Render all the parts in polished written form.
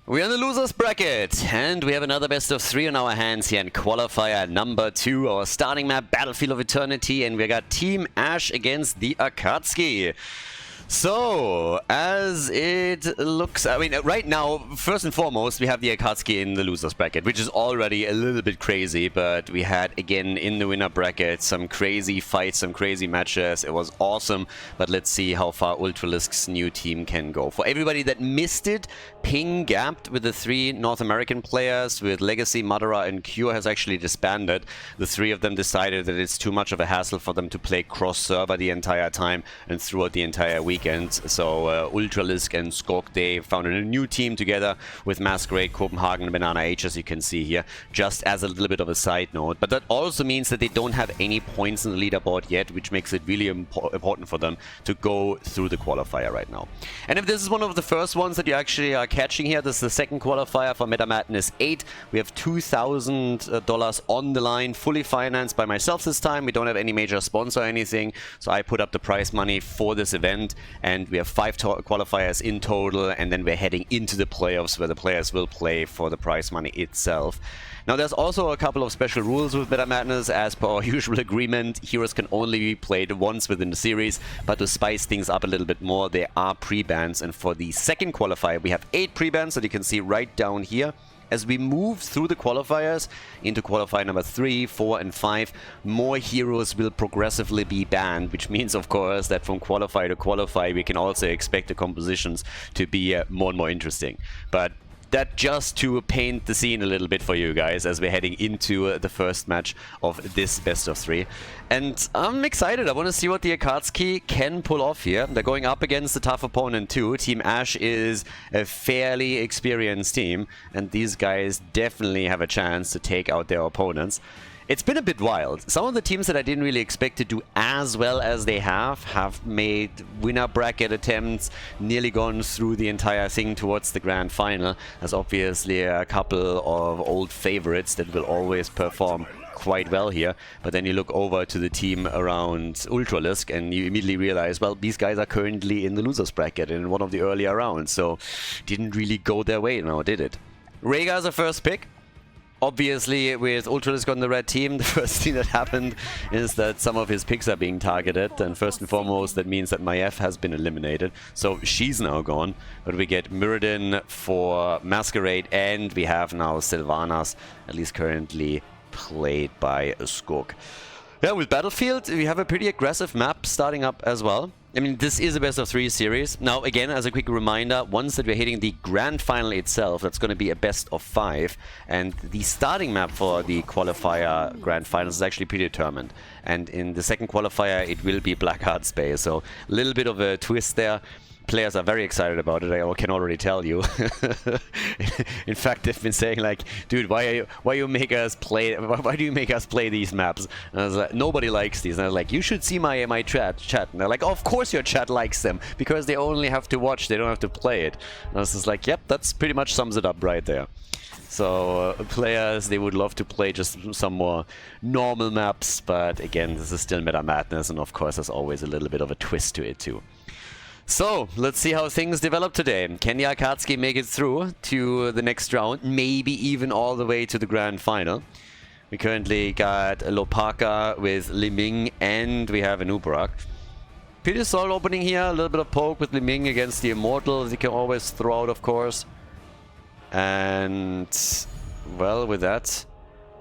We're in the losers bracket, and we have another best of 3 on our hands here in qualifier number 2, our starting map, Battlefield of Eternity, and we got Team Ash against the Akatski. So, as it looks, I mean, right now, first and foremost, we have the Akatsuki in the losers bracket, which is already a little bit crazy, but we had, again, in the winner bracket, some crazy fights, some crazy matches. It was awesome, but let's see how far Ultralisk's new team can go. For everybody that missed it, Ping gapped with the 3 North American players, with Legacy, Madara, and Cure has actually disbanded. The 3 of them decided that it's too much of a hassle for them to play cross-server the entire time and throughout the entire weekend. So Ultralisk and Skok, they founded a new team together with Masquerade, Copenhagen, and Banana H, as you can see here, just as a little bit of a side note. But that also means that they don't have any points in the leaderboard yet, which makes it really important for them to go through the qualifier right now. And if this is one of the first ones that you actually are catching here, this is the second qualifier for Meta Madness 8. We have $2,000 on the line, fully financed by myself this time. We don't have any major sponsor or anything, so I put up the prize money for this event. And we have 5 qualifiers in total, and then we're heading into the playoffs where the players will play for the prize money itself. Now, there's also a couple of special rules with Meta Madness. As per our usual agreement, heroes can only be played once within the series, but to spice things up a little bit more, there are pre-bans. And for the second qualifier, we have 8 pre-bans that you can see right down here. As we move through the qualifiers into qualifier number 3, 4, and 5, more heroes will progressively be banned, which means, of course, that from qualifier to qualifier, we can also expect the compositions to be more and more interesting. But that just to paint the scene a little bit for you guys as we're heading into the first match of this best of 3. And I'm excited. I want to see what the Akatsuki can pull off here. They're going up against a tough opponent too. Team Ash is a fairly experienced team, and these guys definitely have a chance to take out their opponents. It's been a bit wild. Some of the teams that I didn't really expect to do as well as they have made winner bracket attempts, nearly gone through the entire thing towards the grand final. There's obviously a couple of old favorites that will always perform quite well here, but then you look over to the team around Ultralisk and you immediately realize, well, these guys are currently in the losers bracket in one of the earlier rounds, so didn't really go their way now, did it? Rhaegar's a first pick. Obviously, with Ultralisk on the red team, the first thing that happened is that some of his picks are being targeted, and first and foremost, that means that Maiev has been eliminated, so she's now gone. But we get Muradin for Masquerade, and we have now Sylvanas, at least currently played by Skok. Yeah, with Battlefield, we have a pretty aggressive map starting up as well. I mean, this is a best of 3 series. Now, again, as a quick reminder, once that we're hitting the grand final itself, that's going to be a best of 5. And the starting map for the qualifier grand finals is actually predetermined. And in the second qualifier, it will be Blackheart Space. So, a little bit of a twist there. Players are very excited about it, I can already tell you. In fact, they've been saying like, dude, why do you make us play these maps? And I was like, nobody likes these. And I was like, you should see my chat. And they're like, oh, of course your chat likes them, because they only have to watch, they don't have to play it. And I was just like, yep, that's pretty much sums it up right there. So players, they would love to play just some more normal maps, but again, this is still Meta Madness, and of course there's always a little bit of a twist to it too. So, let's see how things develop today. Can the Akatsuki make it through to the next round? Maybe even all the way to the grand final. We currently got Lopaka with Liming, and we have an Ubarak. Pretty solid opening here. A little bit of poke with Liming against the Immortal. He can always throw out, of course. And, well, with that,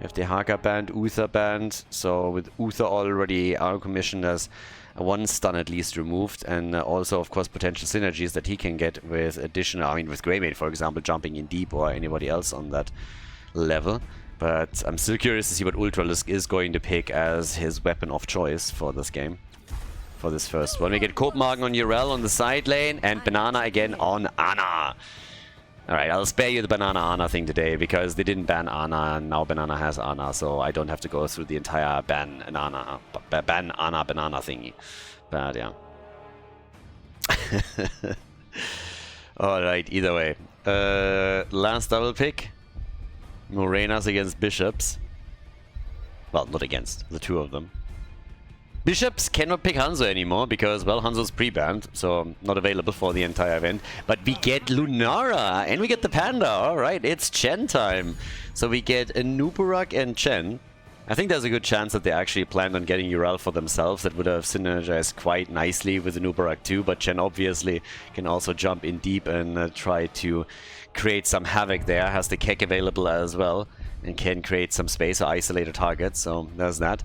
we have the Haka band, Uther band. So, with Uther already out-commissioned as 1 stun at least removed, and also, of course, potential synergies that he can get with additional, I mean, with Greymane, for example, jumping in deep, or anybody else on that level. But I'm still curious to see what Ultralisk is going to pick as his weapon of choice for this game, for this first one. We get Copenhagen on Urel on the side lane, and Banana again on Ana. Alright, I'll spare you the Banana Ana thing today, because they didn't ban Ana, and now Banana has Ana, so I don't have to go through the entire ban Ana Banana thingy. But yeah. Alright, either way. Last double pick. Morenas against Bishops. Well, not against, the 2 of them. Bishops cannot pick Hanzo anymore because, well, Hanzo's pre-banned, so not available for the entire event. But we get Lunara and we get the Panda. Alright, it's Chen time. So we get a Nubarak and Chen. I think there's a good chance that they actually planned on getting Ural for themselves. That would have synergized quite nicely with the Nubarak too, but Chen obviously can also jump in deep and try to create some havoc there. Has the Keck available as well and can create some space or isolate a target, so there's that.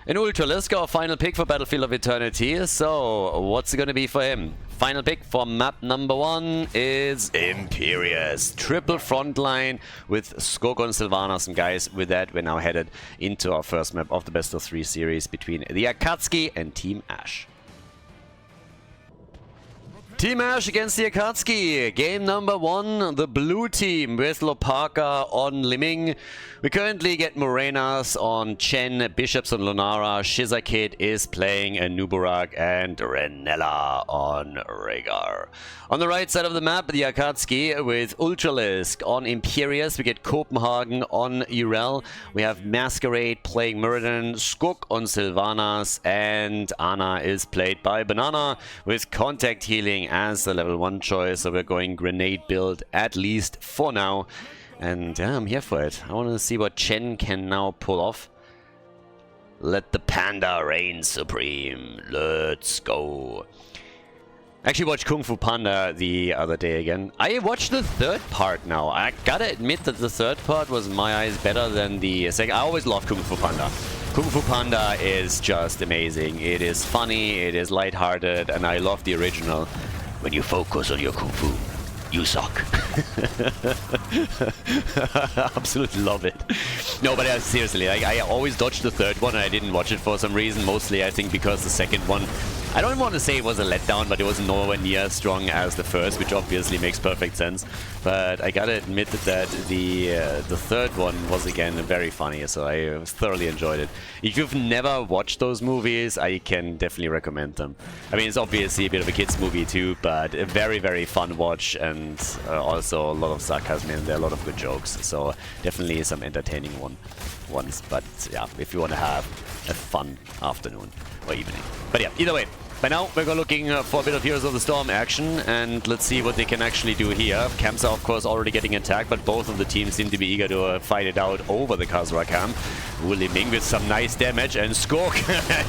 And Ultralisk, our final pick for Battlefield of Eternity. So, what's it going to be for him? Final pick for map number 1 is Imperius. Triple frontline with Skog and Sylvanas. And guys, with that, we're now headed into our first map of the best of 3 series between the Akatski and Team Ash. Team Ash against the Akatski. Game number 1, the blue team with Lopaka on Liming. We currently get Morenas on Chen, Bishops on Lunara, Shizakid is playing a Nubarak, and Renella on Rhaegar. On the right side of the map, the Akatski with Ultralisk on Imperius. We get Copenhagen on Urel. We have Masquerade playing Murden, Skog on Sylvanas, and Ana is played by Banana with Contact Healing as the level 1 choice. So we're going Grenade build at least for now. And yeah, I'm here for it. I want to see what Chen can now pull off. Let the Panda reign supreme. Let's go. Actually watched Kung Fu Panda the other day again. I watched the third part now. I gotta admit that the third part was in my eyes better than the second. I always loved Kung Fu Panda. Kung Fu Panda is just amazing. It is funny, it is lighthearted, and I love the original. When you focus on your Kung Fu, you suck. Absolutely love it. No, but seriously, I always dodged the third one and I didn't watch it for some reason. Mostly, I think, because the second one, I don't want to say it was a letdown, but it was nowhere near as strong as the first, which obviously makes perfect sense. But I gotta admit that the third one was again very funny, so I thoroughly enjoyed it. If you've never watched those movies, I can definitely recommend them. I mean, it's obviously a bit of a kids movie too, but a very, very fun watch, and also a lot of sarcasm in there, a lot of good jokes. So definitely some entertaining ones. But yeah, if you want to have a fun afternoon or evening. But yeah, either way. By now, we're looking for a bit of Heroes of the Storm action, and let's see what they can actually do here. Camps are, of course, already getting attacked, but both of the teams seem to be eager to fight it out over the Khaldor camp. Wuli Ming with some nice damage, and Skog,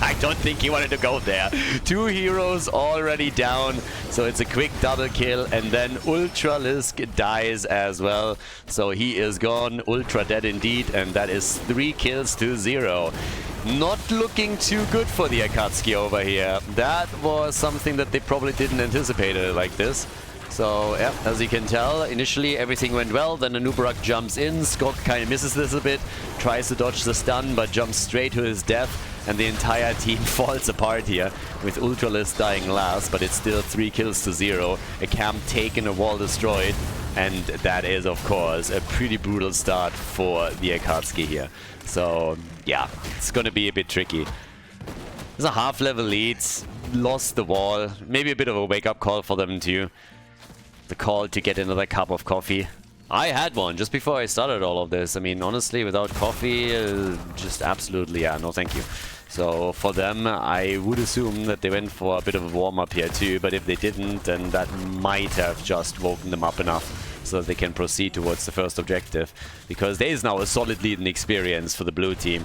I don't think he wanted to go there. 2 heroes already down, so it's a quick double kill, and then Ultralisk dies as well. So he is gone, Ultra dead indeed, and that is 3 kills to 0. Not looking too good for the Akatsuki over here. That was something that they probably didn't anticipate like this. So, yeah, as you can tell, initially everything went well, then the Nubarak jumps in, Skog kind of misses this a bit, tries to dodge the stun, but jumps straight to his death, and the entire team falls apart here, with Ultralisk dying last, but it's still 3 kills to 0, a camp taken, a wall destroyed, and that is, of course, a pretty brutal start for the Akatsuki here. So, yeah, it's gonna be a bit tricky. There's a half-level lead, lost the wall, maybe a bit of a wake-up call for them too. The call to get another cup of coffee. I had one just before I started all of this. I mean, honestly, without coffee, just absolutely, yeah, no thank you. So for them, I would assume that they went for a bit of a warm-up here too, but if they didn't, then that might have just woken them up enough so that they can proceed towards the first objective. Because there is now a solid lead in experience for the blue team.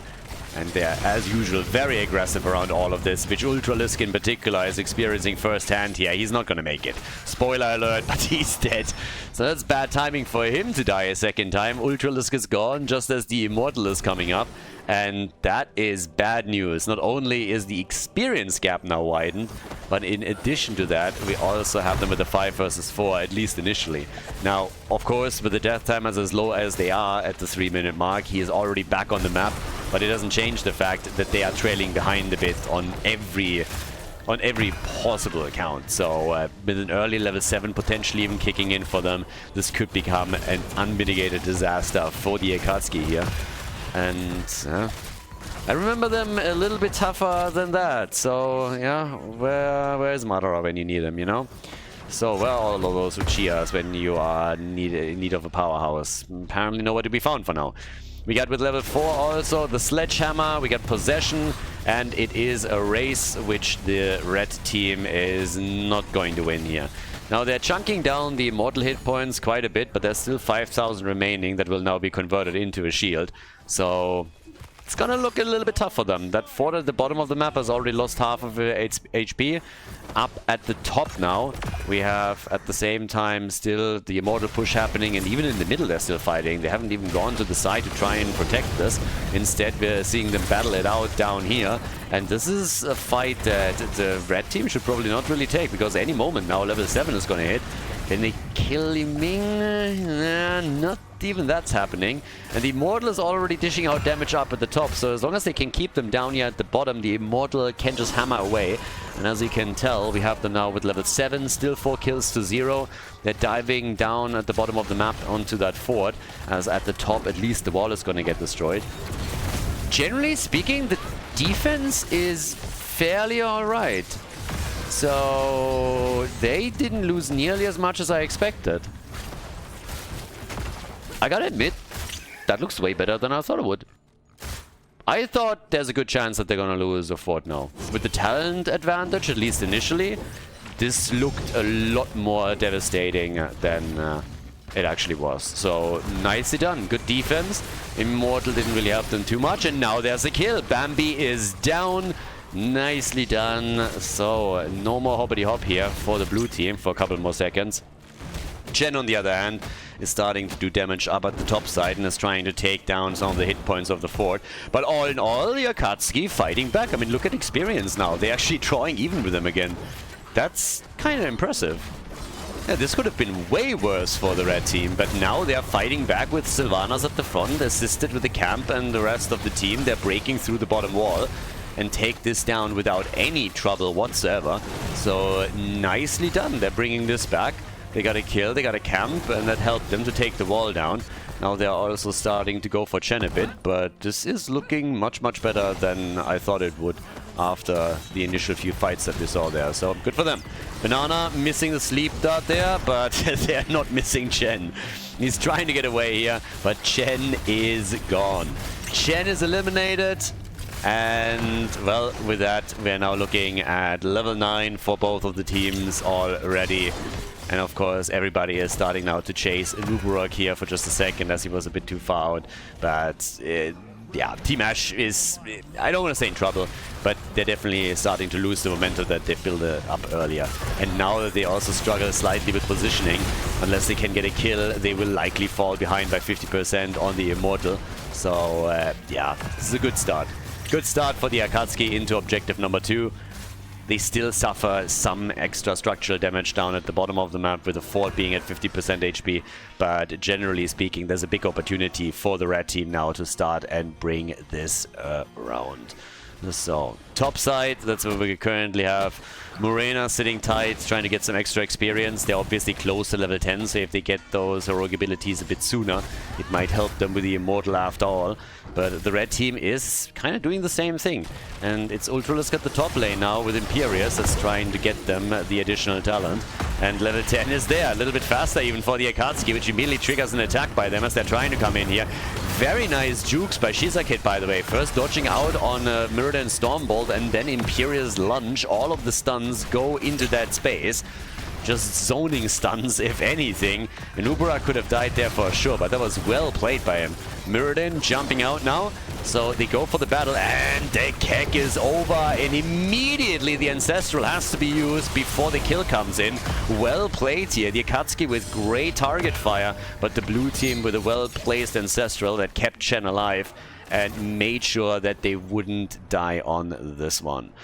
And they're, as usual, very aggressive around all of this, which Ultralisk in particular is experiencing firsthand here. He's not going to make it. Spoiler alert, but he's dead. So that's bad timing for him to die a second time. Ultralisk is gone just as the Immortal is coming up. And that is bad news. Not only is the experience gap now widened, but in addition to that, we also have them with a 5 versus 4, at least initially. Now, of course, with the death timers as low as they are at the 3-minute mark, he is already back on the map, but it doesn't change the fact that they are trailing behind a bit on every possible account. So with an early level 7 potentially even kicking in for them, this could become an unmitigated disaster for the Akatsuki here. And I remember them a little bit tougher than that. So yeah, where is Madara when you need him, you know? So where are all of those Uchihas when you are in need of a powerhouse? Apparently nowhere to be found for now. We got with level 4 also the Sledgehammer, we got Possession, and it is a race which the red team is not going to win here. Now they're chunking down the immortal hit points quite a bit, but there's still 5,000 remaining that will now be converted into a shield. So it's gonna look a little bit tough for them. That fort at the bottom of the map has already lost half of its HP. Up at the top now, we have at the same time still the immortal push happening, and even in the middle they're still fighting. They haven't even gone to the side to try and protect this. Instead, we're seeing them battle it out down here. And this is a fight that the red team should probably not really take, because any moment now level 7 is gonna hit. Then they kill Ming. Not even that's happening. And the Immortal is already dishing out damage up at the top. So as long as they can keep them down here at the bottom, the Immortal can just hammer away. And as you can tell, we have them now with level 7, still 4 kills to 0. They're diving down at the bottom of the map onto that fort, as at the top at least the wall is going to get destroyed. Generally speaking, the defense is fairly alright. So they didn't lose nearly as much as I expected. I gotta admit, that looks way better than I thought it would. I thought there's a good chance that they're gonna lose a fort now. With the talent advantage, at least initially, this looked a lot more devastating than it actually was. So nicely done. Good defense. Immortal didn't really help them too much, and now there's a kill. Bambi is down. Nicely done. So no more hoppity hop here for the blue team for a couple more seconds. Chen, on the other hand, is starting to do damage up at the top side and is trying to take down some of the hit points of the fort. But all in all, the Akatsuki fighting back. I mean, look at experience now. They're actually drawing even with them again. That's kind of impressive. Yeah, this could have been way worse for the red team, but now they are fighting back with Sylvanas at the front, assisted with the camp and the rest of the team. They're breaking through the bottom wall and take this down without any trouble whatsoever. So nicely done. They're bringing this back. They got a kill, they got a camp, and that helped them to take the wall down. Now they're also starting to go for Chen a bit, but this is looking much, much better than I thought it would after the initial few fights that we saw there. So good for them. Banana missing the sleep dart there, but they're not missing Chen. He's trying to get away here, but Chen is gone. Chen is eliminated. And, well, with that, we're now looking at level 9 for both of the teams already. And, of course, everybody is starting now to chase Nuburok here for just a second, as he was a bit too far out. But, yeah, Team Ash is, I don't want to say in trouble, but they're definitely starting to lose the momentum that they built up earlier. And now that they also struggle slightly with positioning, unless they can get a kill, they will likely fall behind by 50% on the Immortal. So, yeah, this is a good start. Good start for the Akatsuki into objective number 2. They still suffer some extra structural damage down at the bottom of the map, with the fort being at 50% HP. But generally speaking, there's a big opportunity for the red team now to start and bring this around. So, top side, that's where we currently have Morena sitting tight, trying to get some extra experience. They're obviously close to level 10, so if they get those heroic abilities a bit sooner, it might help them with the Immortal after all. But the red team is kind of doing the same thing. And it's Ultralisk at the top lane now with Imperius that's trying to get them the additional talent. And level 10 is there, a little bit faster even for the Akatsuki, which immediately triggers an attack by them as they're trying to come in here. Very nice jukes by Shizakit, by the way. First dodging out on Mirrodin Stormbolt, and then Imperius Lunge. All of the stuns go into that space. Just zoning stuns, if anything. Nubura could have died there for sure, but that was well played by him. Mirrodin jumping out now. So they go for the battle, and the Keck is over, and immediately the Ancestral has to be used before the kill comes in. Well played here. The Akatsuki with great target fire, but the blue team with a well-placed Ancestral that kept Chen alive and made sure that they wouldn't die on this one.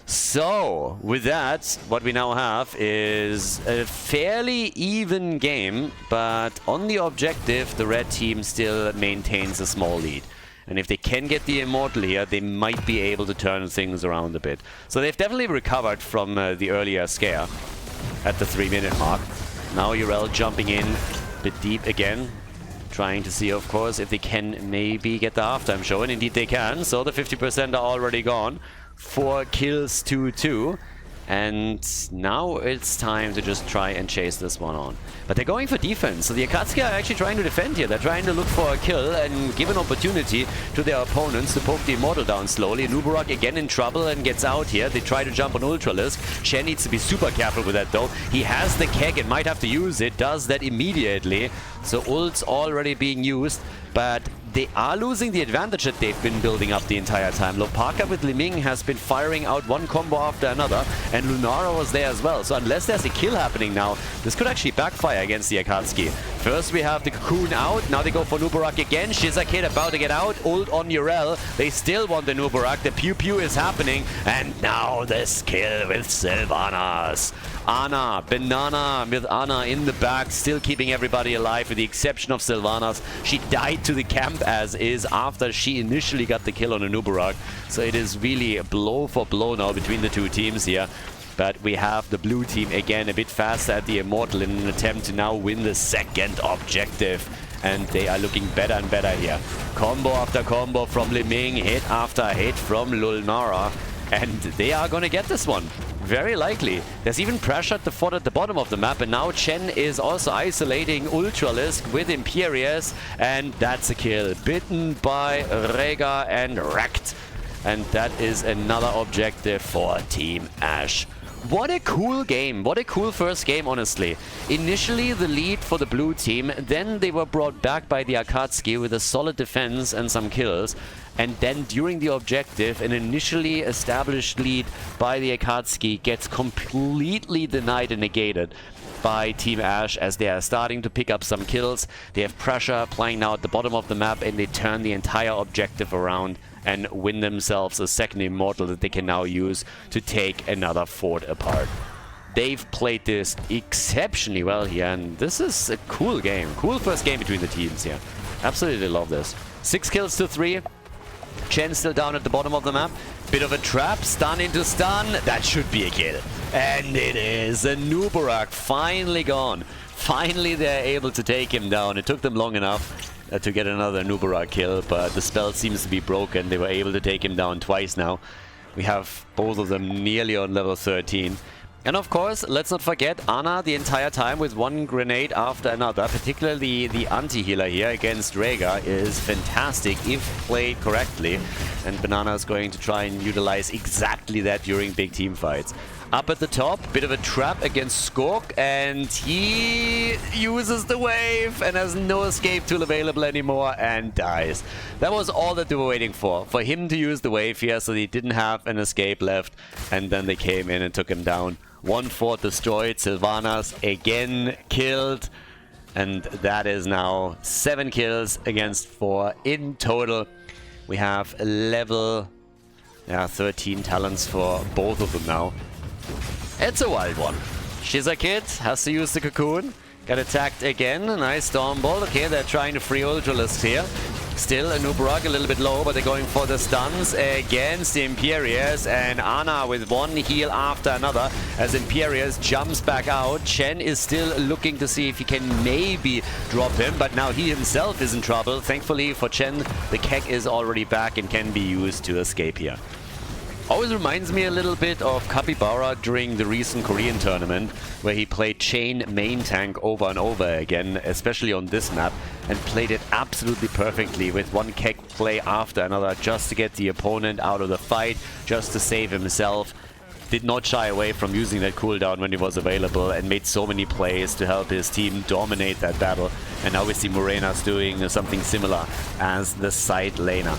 So, with that, what we now have is a fairly even game, but on the objective, the red team still maintains a small lead. And if they can get the Immortal here, they might be able to turn things around a bit. So they've definitely recovered from the earlier scare at the 3-minute mark. Now Urel jumping in a bit deep again, trying to see, of course, if they can maybe get the halftime show, and indeed they can. So the 50% are already gone. 4 kills to 2. And now it's time to just try and chase this one on. But they're going for defense, so the Akatsuki are actually trying to defend here. They're trying to look for a kill and give an opportunity to their opponents to poke the Immortal down slowly. Nubarak again in trouble and gets out here. They try to jump on Ultralisk. Chen needs to be super careful with that though. He has the keg and might have to use it. Does that immediately. So ult's already being used, but they are losing the advantage that they've been building up the entire time. Lopaka with Liming has been firing out one combo after another, and Lunara was there as well. So unless there's a kill happening now, this could actually backfire against the Akatsuki. First we have the Cocoon out, now they go for Nubarak again. Shizakid about to get out, ult on Urel. They still want the Nubarak, the Pew Pew is happening, and now this kill with Sylvanas. Ana, Banana with Ana in the back, still keeping everybody alive with the exception of Sylvanas. She died to the camp as is after she initially got the kill on a Nubarak. So it is really a blow for blow now between the two teams here. But we have the blue team again a bit faster at the Immortal in an attempt to now win the second objective. And they are looking better and better here. Combo after combo from Liming, hit after hit from Lulnara. And they are going to get this one. Very likely. There's even pressure at the fort at the bottom of the map, and now Chen is also isolating Ultralisk with Imperius, and that's a kill. Bitten by Rega and wrecked. And that is another objective for Team Ash. What a cool game. What a cool first game, honestly. Initially the lead for the blue team, then they were brought back by the Akatsuki with a solid defense and some kills. And then during the objective, an initially established lead by the Akatsuki gets completely denied and negated by Team Ash as they are starting to pick up some kills. They have pressure applying now at the bottom of the map, and they turn the entire objective around and win themselves a second Immortal that they can now use to take another fort apart. They've played this exceptionally well here, and this is a cool game. Cool first game between the teams here. Absolutely love this. 6 kills to 3. Chen still down at the bottom of the map. Bit of a trap, stun into stun. That should be a kill. And it is. A Nubarak finally gone. Finally they're able to take him down. It took them long enough to get another Nubarak kill, but the spell seems to be broken. They were able to take him down twice now. We have both of them nearly on level 13. And of course, let's not forget Ana the entire time with one grenade after another. Particularly the anti-healer here against Rega is fantastic if played correctly. And Banana is going to try and utilize exactly that during big team fights. Up at the top, bit of a trap against Skork, and he uses the wave and has no escape tool available anymore and dies. That was all that they were waiting for him to use the wave here, so he didn't have an escape left, and then they came in and took him down. 1 fort destroyed, Sylvanas again killed, and that is now 7 kills against 4 in total. We have level 13 talents for both of them now. It's a wild one. Shizakid has to use the Cocoon. Got attacked again. A nice Storm Bolt. Okay, they're trying to free Ultralisk here. Still a Nubarak a little bit low, but they're going for the stuns against Imperius. And Ana with one heal after another as Imperius jumps back out. Chen is still looking to see if he can maybe drop him, but now he himself is in trouble. Thankfully for Chen, the keg is already back and can be used to escape here. Always reminds me a little bit of Capybara during the recent Korean tournament, where he played Chain main tank over and over again, especially on this map, and played it absolutely perfectly with one keg play after another just to get the opponent out of the fight, just to save himself. Did not shy away from using that cooldown when he was available and made so many plays to help his team dominate that battle. And now we see Morena's doing something similar as the side laner.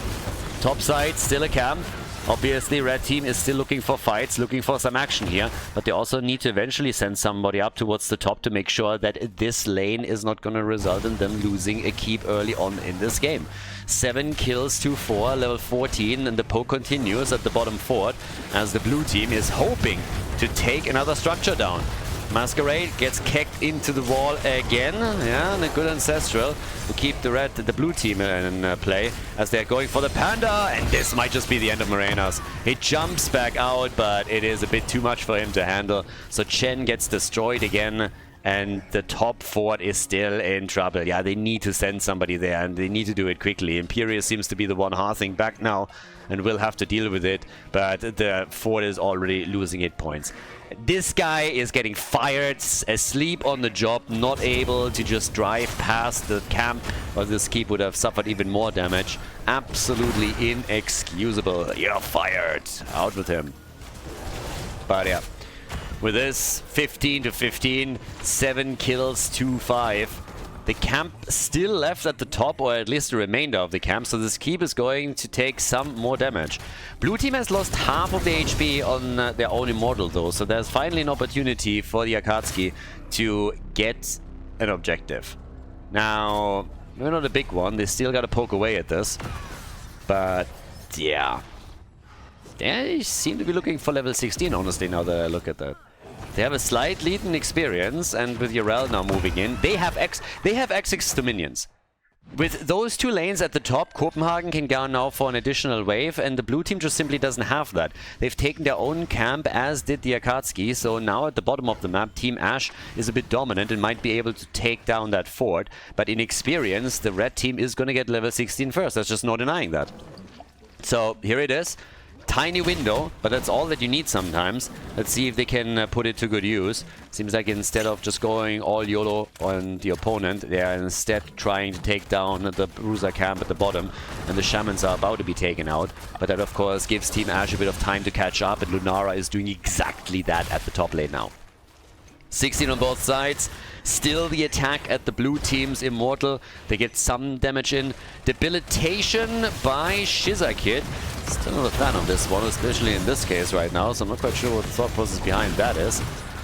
Top side, still a camp. Obviously, red team is still looking for fights, looking for some action here, but they also need to eventually send somebody up towards the top to make sure that this lane is not going to result in them losing a keep early on in this game. 7 kills to 4, level 14, and the poke continues at the bottom fort as the blue team is hoping to take another structure down. Masquerade gets kicked into the wall again. Yeah, and a good Ancestral to keep the blue team in play as they're going for the Panda, and this might just be the end of Morena's. He jumps back out, but it is a bit too much for him to handle. So Chen gets destroyed again, and the top fort is still in trouble. Yeah, they need to send somebody there, and they need to do it quickly. Imperius seems to be the one hearthing back now, and will have to deal with it, but the fort is already losing hit points. This guy is getting fired, asleep on the job, not able to just drive past the camp, or this keep would have suffered even more damage. Absolutely inexcusable. You're fired. Out with him. But yeah, with this 15 to 15, 7 kills to 5. The camp still left at the top, or at least the remainder of the camp, so this keep is going to take some more damage. Blue team has lost half of the HP on their own immortal though, so there's finally an opportunity for the Akatsuki to get an objective. Now, maybe not a big one, they still gotta poke away at this, but yeah. They seem to be looking for level 16, honestly, now that I look at that. They have a slight lead in experience, and with Urel now moving in, they have access to minions. With those two lanes at the top, Copenhagen can go now for an additional wave, and the blue team just simply doesn't have that. They've taken their own camp, as did the Akatsuki, so now at the bottom of the map, Team Ash is a bit dominant and might be able to take down that fort. But in experience, the red team is going to get level 16 first. There's just no denying that. So here it is. Tiny window, but that's all that you need sometimes. Let's see if they can put it to good use. Seems like instead of just going all YOLO on the opponent, they are instead trying to take down the Bruiser camp at the bottom, and the Shamans are about to be taken out. But that of course gives Team Ash a bit of time to catch up, and Lunara is doing exactly that at the top lane now. 16 on both sides. Still the attack at the blue team's Immortal. They get some damage in. Debilitation by Shizakid. Still not a fan of this one, especially in this case right now, so I'm not quite sure what the thought process behind that is.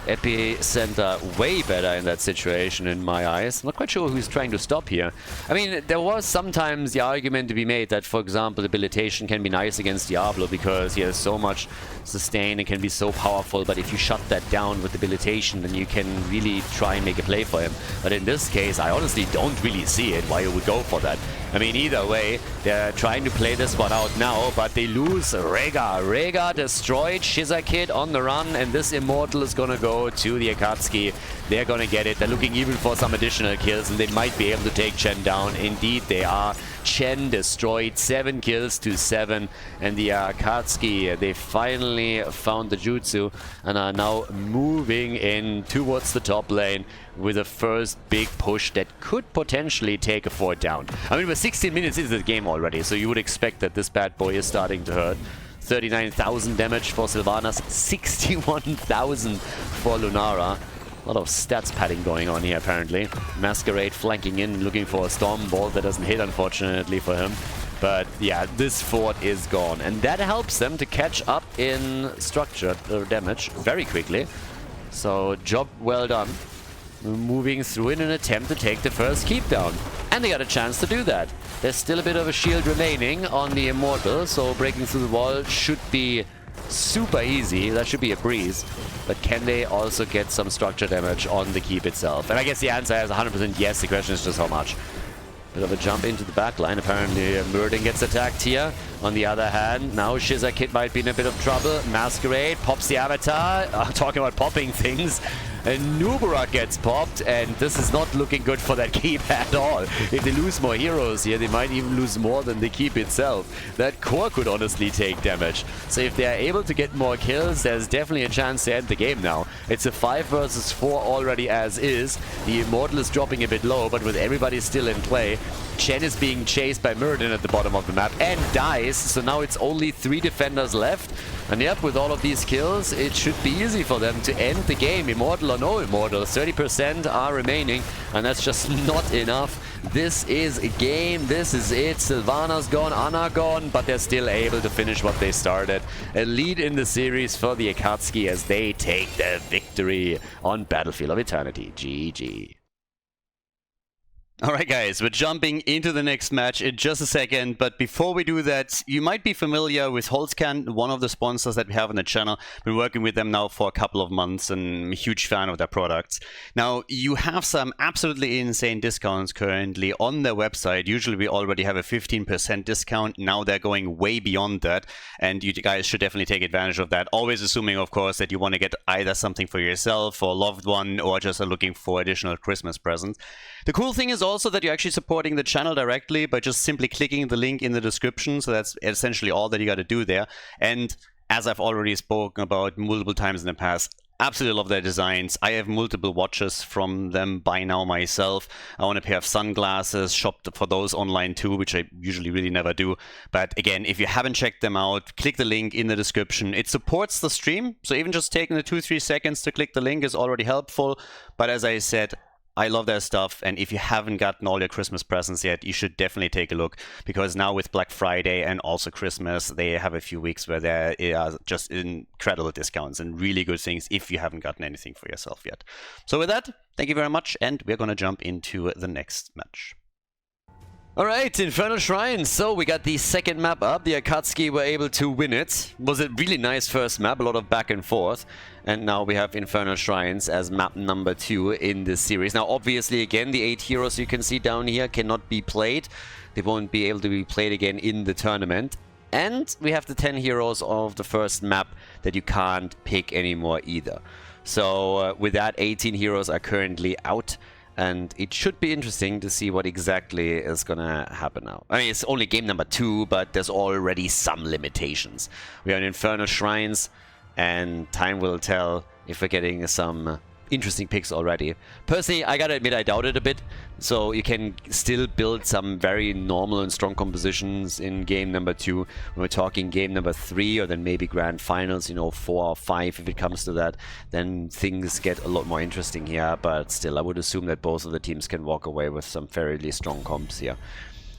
Epicenter way better in that situation in my eyes. Not quite sure who's trying to stop here. I mean, there was sometimes the argument to be made that, for example, Debilitation can be nice against Diablo because he has so much sustain and can be so powerful, but if you shut that down with Debilitation, then you can really try and make a play for him. But in this case, I honestly don't really see it why you would go for that. I mean, either way, they're trying to play this one out now, but they lose Rega. Rega destroyed, Shizakid on the run, and this Immortal is gonna go to the Akatsuki. They're gonna get it. They're looking even for some additional kills, and they might be able to take Chen down. Indeed, they are. Chen destroyed, 7 kills to 7, and the Akatsuki, they finally found the Jutsu and are now moving in towards the top lane with a first big push that could potentially take a fort down. I mean, we're 16 minutes into the game already, so you would expect that this bad boy is starting to hurt. 39,000 damage for Sylvanas, 61,000 for Lunara. A lot of stats padding going on here, apparently. Masquerade flanking in, looking for a Storm Bolt that doesn't hit, unfortunately, for him. But yeah, this fort is gone, and that helps them to catch up in structure damage very quickly. So, job well done. Moving through in an attempt to take the first keep down. And they got a chance to do that. There's still a bit of a shield remaining on the Immortal, so breaking through the wall should be super easy. That should be a breeze. But can they also get some structure damage on the keep itself? And I guess the answer is 100% yes. The question is just how much. Bit of a jump into the backline. Apparently Murden gets attacked here. On the other hand, now Shizakid might be in a bit of trouble. Masquerade pops the avatar. Talking about popping things. And Nubura gets popped, and this is not looking good for that keep at all. If they lose more heroes here, they might even lose more than the keep itself. That core could honestly take damage. So if they are able to get more kills, there's definitely a chance to end the game now. It's a 5 versus 4 already as is. The Immortal is dropping a bit low, but with everybody still in play, Chen is being chased by Murden at the bottom of the map and dies. So now it's only 3 defenders left. And yep, with all of these kills, it should be easy for them to end the game. Immortal or no Immortal, 30% are remaining, and that's just not enough. This is a game, this is it. Sylvana's gone, Anna gone, but they're still able to finish what they started. A lead in the series for the Akatsuki as they take the victory on Battlefield of Eternity. GG. Alright guys, we're jumping into the next match in just a second, but before we do that, you might be familiar with Holzcan, one of the sponsors that we have on the channel. Been working with them now for a couple of months and I'm a huge fan of their products. Now, you have some absolutely insane discounts currently on their website. Usually we already have a 15% discount, now they're going way beyond that, and you guys should definitely take advantage of that. Always assuming, of course, that you want to get either something for yourself or a loved one, or just are looking for additional Christmas presents. The cool thing is also that you're actually supporting the channel directly by just simply clicking the link in the description. So that's essentially all that you got to do there. And as I've already spoken about multiple times in the past, absolutely love their designs. I have multiple watches from them by now myself. I want a pair of sunglasses, shopped for those online too, which I usually really never do. But again, if you haven't checked them out, click the link in the description. It supports the stream, so even just taking the 2-3 seconds to click the link is already helpful. But as I said, I love their stuff, and if you haven't gotten all your Christmas presents yet, you should definitely take a look, because now with Black Friday and also Christmas, they have a few weeks where there are just incredible discounts and really good things if you haven't gotten anything for yourself yet. So with that, thank you very much, and we're going to jump into the next match. Alright, Infernal Shrines. So we got the second map up. The Akatsuki were able to win it. Was a really nice first map, a lot of back and forth. And now we have Infernal Shrines as map number 2 in this series. Now obviously again, the 8 heroes you can see down here cannot be played. They won't be able to be played again in the tournament. And we have the 10 heroes of the first map that you can't pick anymore either. So with that, 18 heroes are currently out. And it should be interesting to see what exactly is gonna happen now. I mean, it's only game number 2, but there's already some limitations. We are in Infernal Shrines, and time will tell if we're getting some interesting picks already. Personally, I gotta admit, I doubt it a bit. So you can still build some very normal and strong compositions in game number 2. When we're talking game number 3, or then maybe grand finals, you know, 4 or 5, if it comes to that, then things get a lot more interesting here. But still, I would assume that both of the teams can walk away with some fairly strong comps here.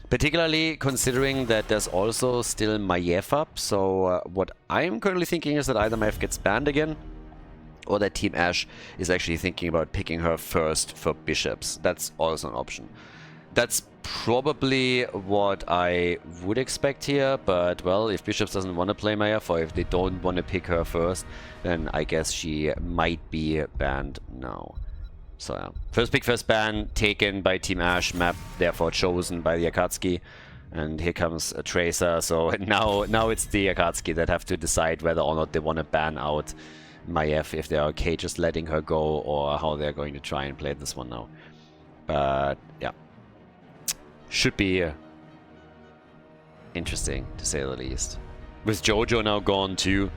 Particularly considering that there's also still Maiev up. So what I'm currently thinking is that either Maiev gets banned again, or that Team Ash is actually thinking about picking her first for bishops. That's also an option. That's probably what I would expect here, but well, if bishops doesn't want to play Maiev, or if they don't want to pick her first, then I guess she might be banned now. So yeah, first pick, first ban taken by Team Ash, map therefore chosen by the Akatsuki. And here comes a Tracer, so now it's the Akatsuki that have to decide whether or not they want to ban out Maiev, if they're okay just letting her go, or how they're going to try and play this one now. But yeah, should be interesting to say the least. With Jojo now gone too,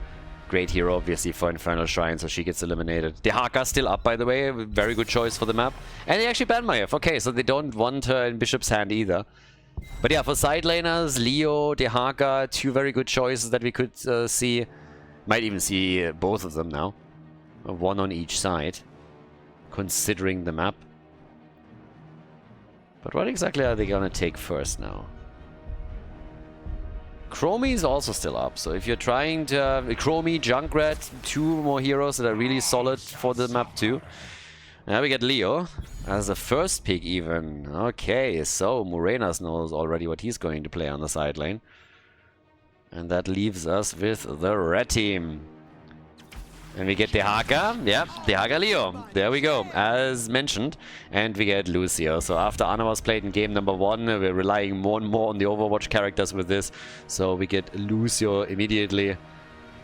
great hero obviously for Infernal Shrine, so she gets eliminated. Dehaka still up, by the way, very good choice for the map. And they actually banned Maiev. Okay, so they don't want her in Bishop's hand either. But yeah, for side laners, Leo, Dehaka, 2 very good choices that we could see. Might even see both of them now. 1 on each side, considering the map. But what exactly are they gonna take first now? Chromie is also still up, so if you're trying to Chromie, Junkrat, 2 more heroes that are really solid for the map too. Now we get Leo as the first pick even. Okay, so Morenas knows already what he's going to play on the side lane. And that leaves us with the red team. And we get Dehaka. Yeah, Dehaka Leo. There we go, as mentioned. And we get Lucio. So after Ana was played in game number 1, we're relying more and more on the Overwatch characters with this. So we get Lucio immediately.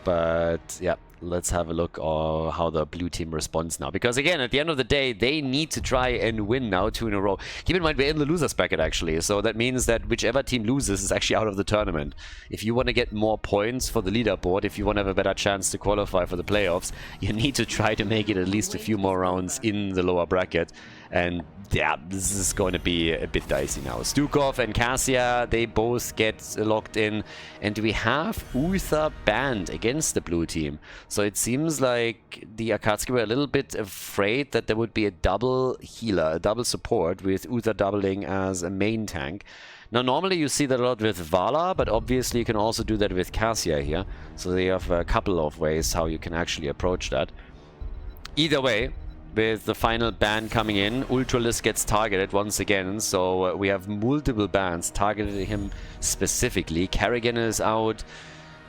But yeah, let's have a look at how the blue team responds now. Because again, at the end of the day, they need to try and win now 2 in a row. Keep in mind, we're in the losers bracket actually. So that means that whichever team loses is actually out of the tournament. If you want to get more points for the leaderboard, if you want to have a better chance to qualify for the playoffs, you need to try to make it at least a few more rounds in the lower bracket. And yeah, this is going to be a bit dicey now. Stukov and Cassia, they both get locked in. And we have Uther banned against the blue team. So it seems like the Akatsuki were a little bit afraid that there would be a double healer, a double support, with Uther doubling as a main tank. Now normally you see that a lot with Vala, but obviously you can also do that with Cassia here. So they have a couple of ways how you can actually approach that. Either way, with the final ban coming in. Ultralisk gets targeted once again, so we have multiple bans targeted him specifically. Kerrigan is out.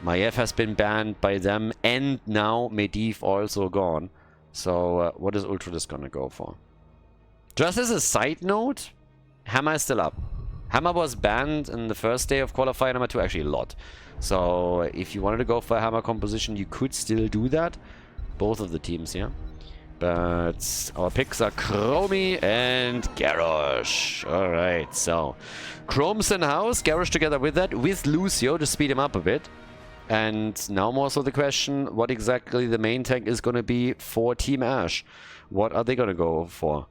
Maiev has been banned by them, and now Medivh also gone. So what is Ultralisk gonna go for? Just as a side note, Hammer is still up. Hammer was banned in the first day of qualifier number 2, actually a lot. So if you wanted to go for a Hammer composition, you could still do that. Both of the teams here. But our picks are Chromie and Garrosh. Alright, so Chrome's in house, Garrosh together with that, with Lucio to speed him up a bit. And now more so the question, what exactly the main tank is going to be for Team Ash. What are they going to go for?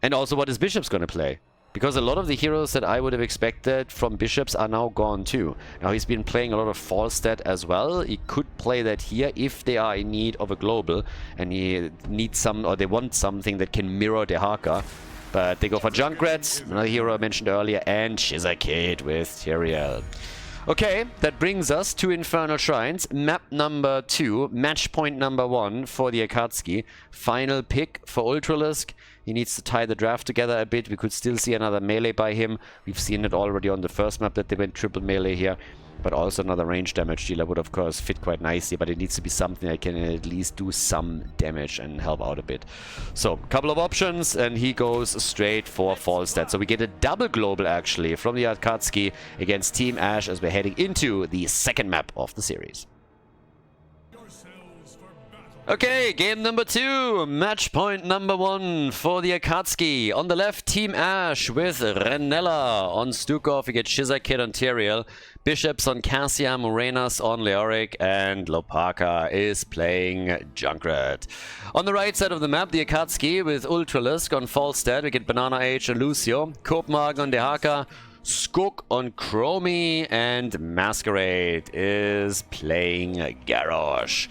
And also what is Bishop's going to play? Because a lot of the heroes that I would have expected from Bishops are now gone too. Now he's been playing a lot of Falstad as well. He could play that here if they are in need of a global. And he needs some, or they want something that can mirror Dehaka. But they go for Junkrat, another hero I mentioned earlier, and Shizakid with Tyrael. Okay, that brings us to Infernal Shrines. Map number 2, match point number 1 for the Akatsuki. Final pick for Ultralisk. He needs to tie the draft together a bit. We could still see another melee by him. We've seen it already on the first map that they went triple melee here. But also another range damage dealer would of course fit quite nicely, but it needs to be something that can at least do some damage and help out a bit. So, couple of options, and he goes straight for Falstad. So we get a double global actually from the Akatsuki against Team Ash as we're heading into the second map of the series. Okay, game number 2, match point number 1 for the Akatsuki. On the left, Team Ash with Renella. On Stukov, we get Shizakid on Tyrael. Bishops on Cassia, Morenas on Leoric, and Lopaka is playing Junkrat. On the right side of the map, the Akatsuki with Ultralisk on Falstad. We get Banana H and Lucio. Koopmark on Dehaka. Skook on Chromie, and Masquerade is playing Garrosh.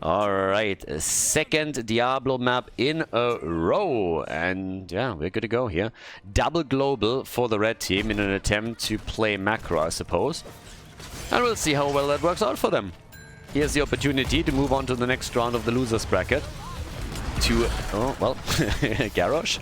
Alright, second Diablo map in a row, and yeah, we're good to go here. Double global for the red team in an attempt to play macro, I suppose. And we'll see how well that works out for them. Here's the opportunity to move on to the next round of the losers bracket. Oh, well, Garrosh.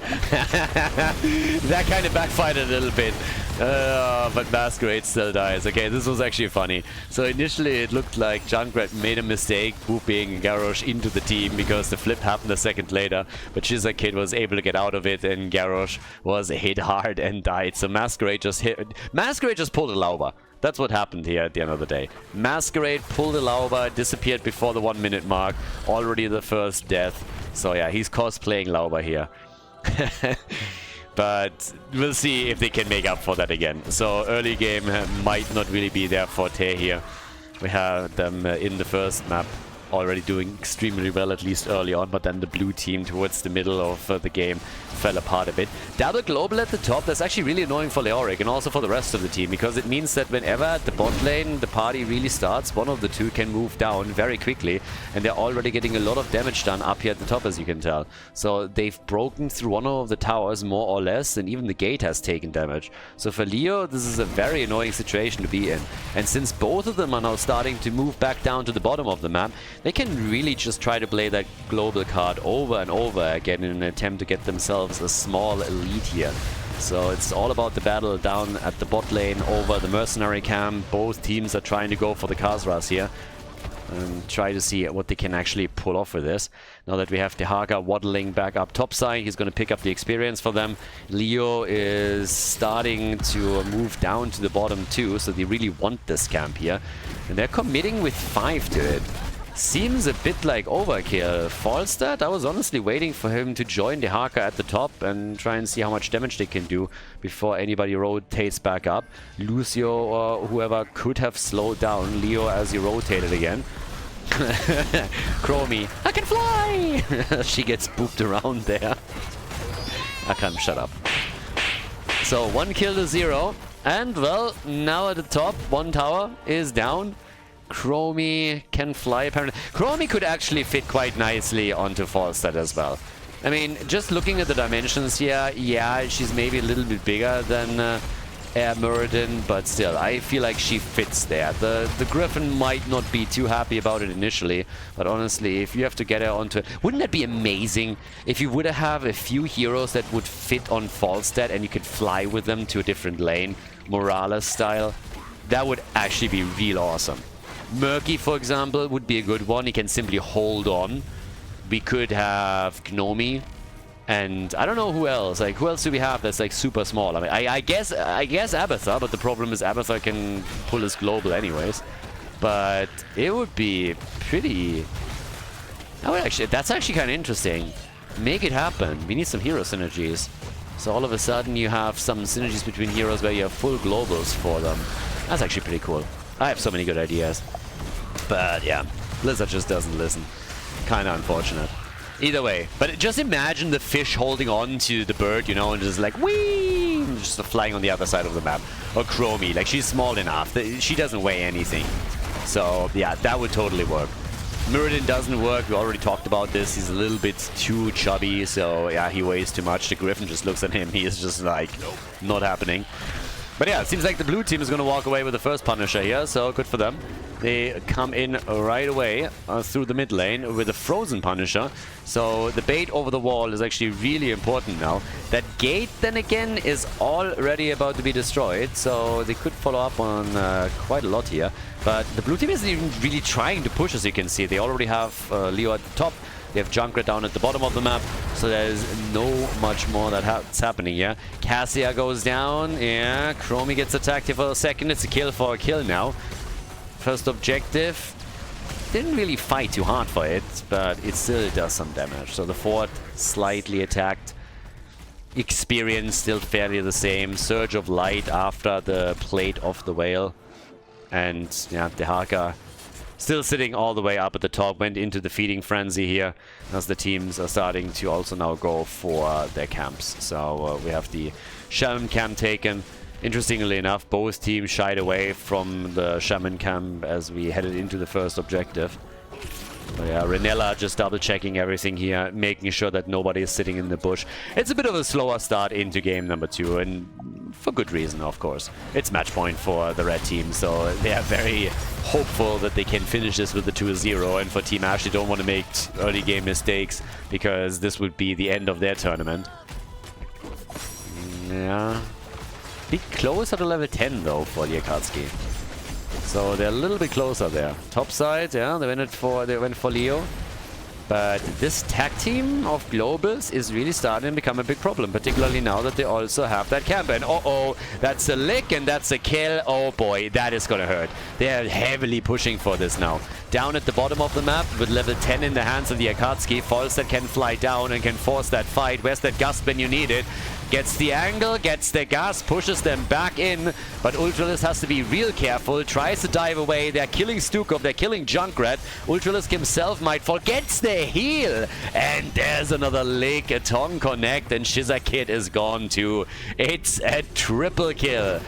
That kind of backfired a little bit. But Masquerade still dies. Okay, this was actually funny. So initially it looked like Junkrat made a mistake booping Garrosh into the team because the flip happened a second later. But Shizakid was able to get out of it and Garrosh was hit hard and died. So Masquerade just pulled a Lauber. That's what happened here at the end of the day. Masquerade pulled a Lauber, disappeared before the 1 minute mark. Already the first death. So yeah, he's cosplaying Lauber here. But we'll see if they can make up for that again. So early game might not really be their forte here. We had them in the first map already doing extremely well, at least early on, but then the blue team towards the middle of the game fell apart a bit. Double global at the top, that's actually really annoying for Leoric and also for the rest of the team, because it means that whenever at the bot lane the party really starts, one of the two can move down very quickly, and they're already getting a lot of damage done up here at the top, as you can tell. So they've broken through one of the towers more or less, and even the gate has taken damage. So for Leo, this is a very annoying situation to be in. And since both of them are now starting to move back down to the bottom of the map, they can really just try to play that global card over and over again in an attempt to get themselves a small lead here. So it's all about the battle down at the bot lane over the mercenary camp. Both teams are trying to go for the Khazras here and try to see what they can actually pull off with this. Now that we have Dehaka waddling back up topside, he's going to pick up the experience for them. Leo is starting to move down to the bottom too, so they really want this camp here. And they're committing with 5 to it. Seems a bit like overkill. Falstad, I was honestly waiting for him to join Dehaka at the top and try and see how much damage they can do before anybody rotates back up. Lucio or whoever could have slowed down Leo as he rotated again. Chromie, I can fly! She gets booped around there. I can't shut up. So 1 kill to 0. And well, now at the top, 1 tower is down. Chromie can fly apparently. Chromie could actually fit quite nicely onto Falstad as well. I mean, just looking at the dimensions here, yeah, she's maybe a little bit bigger than Air Muradin, but still, I feel like she fits there. The Griffin might not be too happy about it initially, but honestly, if you have to get her onto it, wouldn't that be amazing if you would have a few heroes that would fit on Falstad and you could fly with them to a different lane, Morales style? That would actually be real awesome. Murky, for example, would be a good one. He can simply hold on. We could have Gnomi. And I don't know who else. Like, who else do we have that's like super small? I mean, I guess Abathar, but the problem is Abathar can pull his global anyways. But it would be pretty... that's actually kind of interesting. Make it happen. We need some hero synergies. So all of a sudden you have some synergies between heroes where you have full globals for them. That's actually pretty cool. I have so many good ideas. But yeah, Blizzard just doesn't listen. Kind of unfortunate. Either way, but just imagine the fish holding on to the bird, you know, and just like, whee! Just flying on the other side of the map. Or Chromie, like she's small enough. She doesn't weigh anything. So, yeah, that would totally work. Muradin doesn't work. We already talked about this. He's a little bit too chubby, so yeah, he weighs too much. The Griffin just looks at him. He is just like, not happening. But yeah, it seems like the blue team is going to walk away with the first Punisher here, so good for them. They come in right away through the mid lane with a frozen Punisher. So the bait over the wall is actually really important now. That gate, then again, is already about to be destroyed, so they could follow up on quite a lot here. But the blue team isn't even really trying to push, as you can see. They already have Leo at the top. They have Junkrat down at the bottom of the map, so there's no much more that's happening here. Cassia goes down, yeah, Chromie gets attacked here for a second. It's a kill for a kill now. First objective, didn't really fight too hard for it, but it still does some damage. So the fort slightly attacked. Experience still fairly the same. Surge of light after the plate of the whale. And yeah, Dehaka still sitting all the way up at the top, went into the feeding frenzy here, as the teams are starting to also now go for their camps. So we have the Shaman camp taken. Interestingly enough, both teams shied away from the Shaman camp as we headed into the first objective. But yeah, Renella just double-checking everything here, making sure that nobody is sitting in the bush. It's a bit of a slower start into game number 2, and for good reason, of course. It's match point for the red team, so they are very hopeful that they can finish this with the 2-0, and for Team Ash, they don't want to make early game mistakes, because this would be the end of their tournament. Yeah. Bit closer to level 10, though, for the Akatsuki. So they're a little bit closer there. Top side, yeah, they went for Leo. But this tag team of globals is really starting to become a big problem, particularly now that they also have that camp. And uh-oh, that's a lick and that's a kill. Oh boy, that is gonna hurt. They are heavily pushing for this now. Down at the bottom of the map with level 10 in the hands of the Akatsuki. Falstad can fly down and can force that fight. Where's that gust when you need it? Gets the angle, gets the gas, pushes them back in, but Ultralisk has to be real careful, tries to dive away. They're killing Stukov, they're killing Junkrat. Ultralisk himself might fall, gets the heal, and there's another lick, a Tong connect, and Shizakid is gone too. It's a triple kill.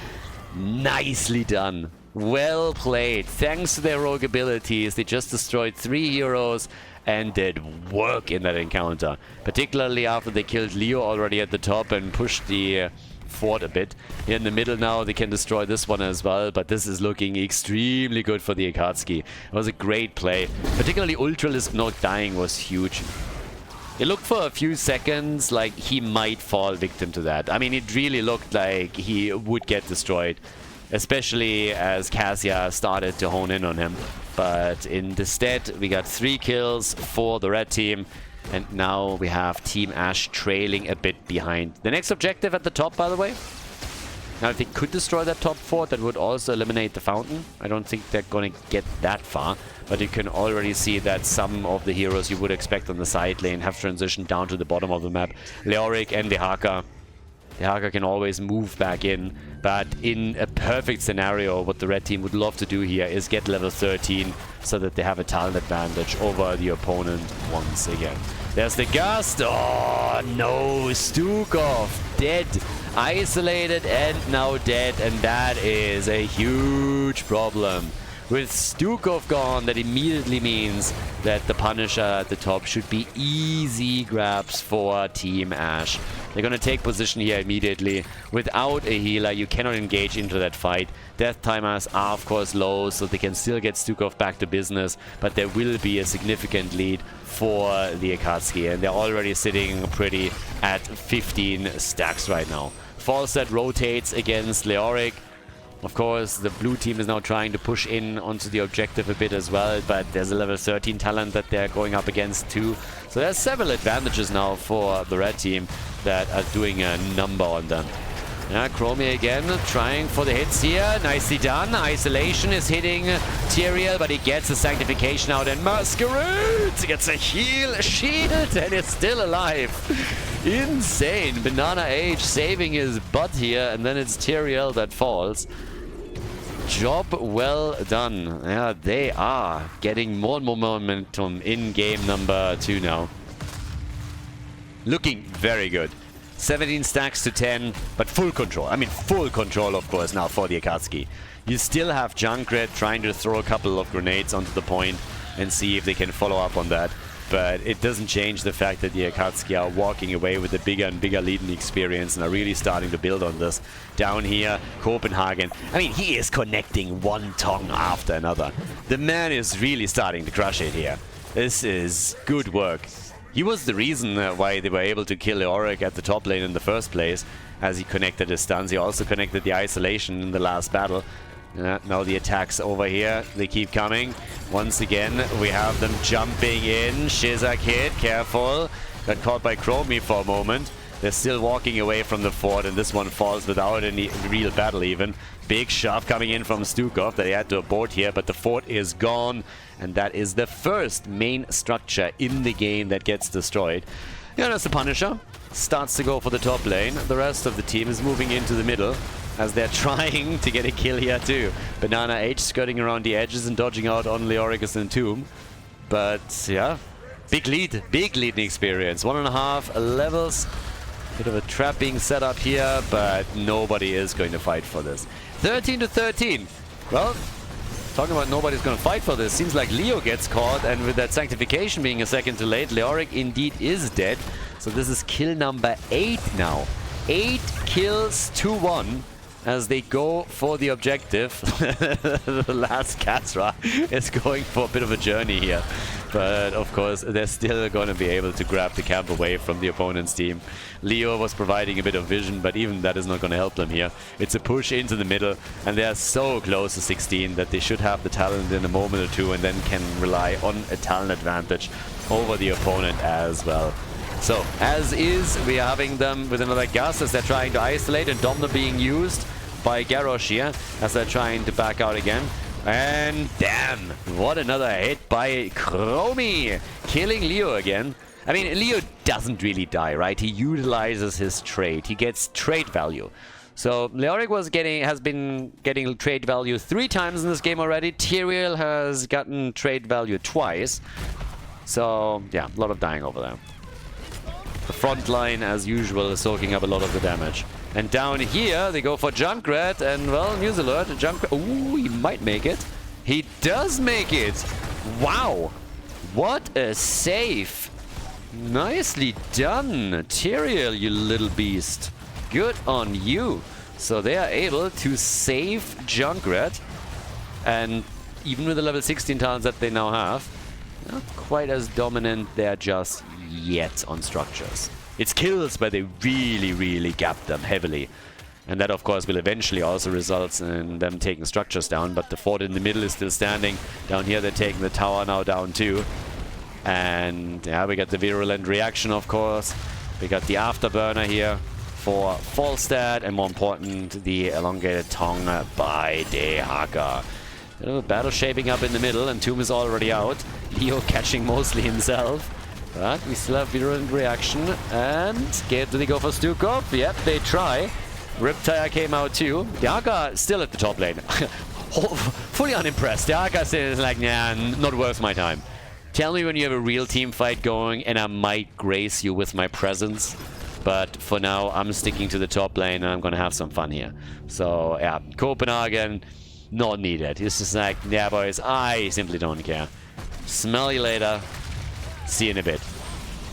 Nicely done. Well played. Thanks to their rogue abilities, they just destroyed 3 heroes and did work in that encounter. Particularly after they killed Leo already at the top and pushed the fort a bit. Here in the middle now, they can destroy this one as well, but this is looking extremely good for the Akatsuki. It was a great play. Particularly Ultralisk not dying was huge. It looked for a few seconds like he might fall victim to that. I mean, it really looked like he would get destroyed, especially as Cassia started to hone in on him. But instead, we got 3 kills for the red team. And now we have Team Ash trailing a bit behind. The next objective at the top, by the way. Now, if they could destroy that top fort, that would also eliminate the fountain. I don't think they're going to get that far. But you can already see that some of the heroes you would expect on the side lane have transitioned down to the bottom of the map. Leoric and Dehaka. Dehaka can always move back in, but in a perfect scenario, what the red team would love to do here is get level 13 so that they have a talent advantage over the opponent once again. There's the gust. Oh no, Stukov dead, isolated and now dead, and that is a huge problem. With Stukov gone, that immediately means that the Punisher at the top should be easy grabs for Team Ash. They're going to take position here immediately. Without a healer, you cannot engage into that fight. Death timers are, of course, low, so they can still get Stukov back to business, but there will be a significant lead for the Akatsuki, and they're already sitting pretty at 15 stacks right now. Falstad rotates against Leoric. Of course, the blue team is now trying to push in onto the objective a bit as well, but there's a level 13 talent that they're going up against too. So there's several advantages now for the red team that are doing a number on them. Yeah, Chromie again, trying for the hits here. Nicely done. Isolation is hitting Tyrael, but he gets a Sanctification out, and Masquerade gets a heal, a shield, and is still alive. Insane. Banana Age saving his butt here, and then it's Tyrael that falls. Job well done. Yeah, they are getting more and more momentum in game number 2 now. Looking very good. 17 stacks to 10, but full control. I mean, full control, of course, now for the Akatsuki. You still have Junkrat trying to throw a couple of grenades onto the point and see if they can follow up on that. But it doesn't change the fact that the Akatsuki are walking away with a bigger and bigger lead in experience and are really starting to build on this. Down here, Copenhagen. I mean, he is connecting one tongue after another. The man is really starting to crush it here. This is good work. He was the reason why they were able to kill Leoric at the top lane in the first place, as he connected his stuns. He also connected the isolation in the last battle. Now the attacks over here, they keep coming. Once again, we have them jumping in. Shizak hit, careful. Got caught by Chromie for a moment. They're still walking away from the fort, and this one falls without any real battle even. Big shove coming in from Stukov that he had to abort here, but the fort is gone. And that is the first main structure in the game that gets destroyed. Jonas the Punisher starts to go for the top lane. The rest of the team is moving into the middle as they're trying to get a kill here too. Banana H skirting around the edges and dodging out on Leoricus and Tomb. But yeah, big lead in experience. 1.5 levels. Bit of a trapping setup here, but nobody is going to fight for this. 13 to 13. Well, talking about nobody's going to fight for this. Seems like Leo gets caught, and with that Sanctification being a second too late, Leoric indeed is dead. So this is kill number 8 now. 8 kills to 1 as they go for the objective. The last Katsura is going for a bit of a journey here. But of course, they're still going to be able to grab the camp away from the opponent's team. Leo was providing a bit of vision, but even that is not going to help them here. It's a push into the middle, and they are so close to 16 that they should have the talent in a moment or two and then can rely on a talent advantage over the opponent as well. So, as is, we are having them with another Gus as they're trying to isolate, and Domino being used by Garrosh here as they're trying to back out again. And damn, what another hit by Chromie, killing Leo again. I mean, Leo doesn't really die, right? He utilizes his trait. He gets trait value. So Leoric has been getting trait value 3 times in this game already. Tyrael has gotten trait value twice. So yeah, a lot of dying over there. The front line, as usual, is soaking up a lot of the damage. And down here, they go for Junkrat, and well, news alert, Junkrat, ooh, he might make it. He does make it! Wow! What a save! Nicely done, Tyrael, you little beast. Good on you. So they are able to save Junkrat, and even with the level 16 talents that they now have, not quite as dominant there just yet on structures. It's kills, but they really gap them heavily. And that, of course, will eventually also result in them taking structures down. But the fort in the middle is still standing. Down here, they're taking the tower now down too. And yeah, we got the virulent reaction, of course. We got the afterburner here for Falstad. And more important, the elongated tongue by Dehaka. Bit of a battle shaping up in the middle, and Tomb is already out. Leo catching mostly himself. But we still have virulent reaction. And do they go for Stukov? Yep, they try. Riptire came out too. Dehaka still at the top lane. Fully unimpressed. Dehaka is like, nah, not worth my time. Tell me when you have a real team fight going and I might grace you with my presence. But for now, I'm sticking to the top lane and I'm going to have some fun here. So yeah, Copenhagen not needed. He's just like, yeah, boys, I simply don't care. Smell you later. See you in a bit.